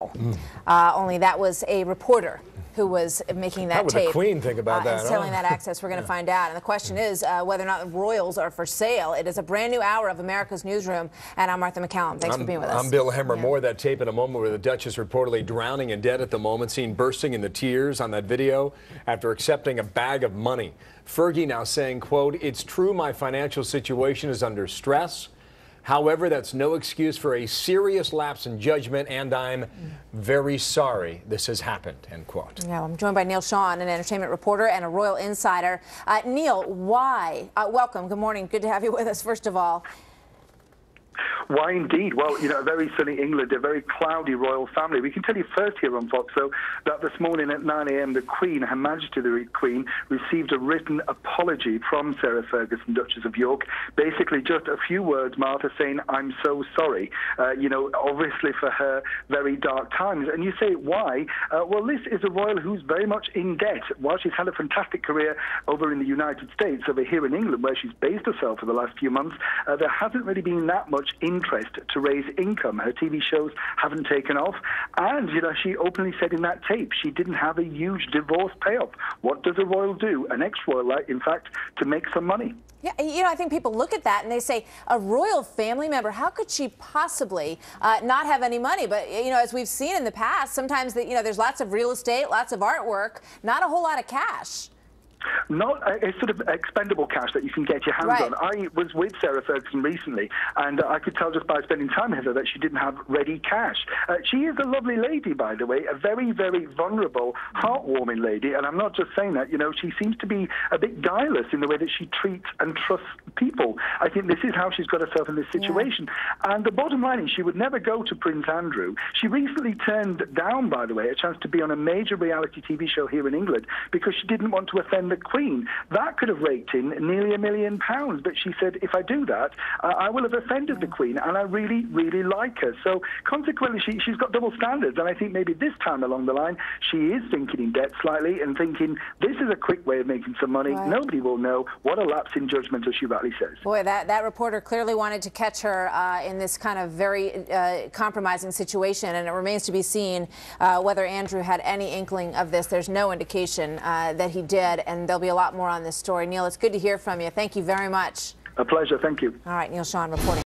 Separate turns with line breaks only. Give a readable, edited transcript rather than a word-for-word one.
Only that was a reporter who was making that tape.
How would the Queen think about that?
And selling that access. We're going to find out. And the question is whether or not the royals are for sale. It is a brand new hour of America's Newsroom, and I'm Martha McCallum. Thanks for being with us.
I'm Bill Hemmer. More of that tape in a moment, where the Duchess reportedly drowning in debt at the moment, seen bursting into tears on that video after accepting a bag of money. Fergie now saying, quote, "It's true my financial situation is under stress. However, that's no excuse for a serious lapse in judgment, and I'm very sorry this has happened," end quote.
Yeah, I'm joined by Neil Sean, an entertainment reporter and a royal insider. Neil, why? Welcome. Good morning. Good to have you with us, first of all.
Why indeed? Well, you know, very sunny England, a very cloudy royal family. We can tell you first here on Fox, so that this morning at 9 a.m. the Queen, Her Majesty the Queen, received a written apology from Sarah Ferguson, Duchess of York. Basically just a few words, Martha, saying, "I'm so sorry," you know, obviously for her very dark times. And you say, why? Well, this is a royal who's very much in debt. While she's had a fantastic career over in the United States, over here in England, where she's based herself for the last few months, there hasn't really been that much interest to raise income. Her TV shows haven't taken off, and you know, she openly said in that tape she didn't have a huge divorce payoff. What does a royal do, an ex-royal like, in fact, to make some money?
Yeah, you know, I think people look at that and they say, a royal family member, how could she possibly not have any money? But, you know, as we've seen in the past, sometimes, you know, there's lots of real estate, lots of artwork, not a whole lot of cash.
Not a sort of expendable cash that you can get your hands on. I was with Sarah Ferguson recently, and I could tell just by spending time with her that she didn't have ready cash. She is a lovely lady, by the way, a very, very vulnerable, heartwarming lady, and I'm not just saying that. You know, she seems to be a bit guileless in the way that she treats and trusts people. I think this is how she's got herself in this situation. Yeah. And the bottom line is she would never go to Prince Andrew. She recently turned down, by the way, a chance to be on a major reality TV show here in England because she didn't want to offend the Queen. That could have raked in nearly £1 million, but she said, if I do that, I will have offended the Queen, and I really, really like her. So consequently, she's got double standards, and I think maybe this time along the line, she is thinking in debt slightly and thinking, this is a quick way of making some money. Right. Nobody will know. What a lapse in judgment, as she rightly says.
Boy, that reporter clearly wanted to catch her in this kind of very compromising situation, and it remains to be seen whether Andrew had any inkling of this. There's no indication that he did, and there'll be a lot more on this story. Neil, it's good to hear from you. Thank you very much.
A pleasure. Thank you.
All right, Neil Sean reporting.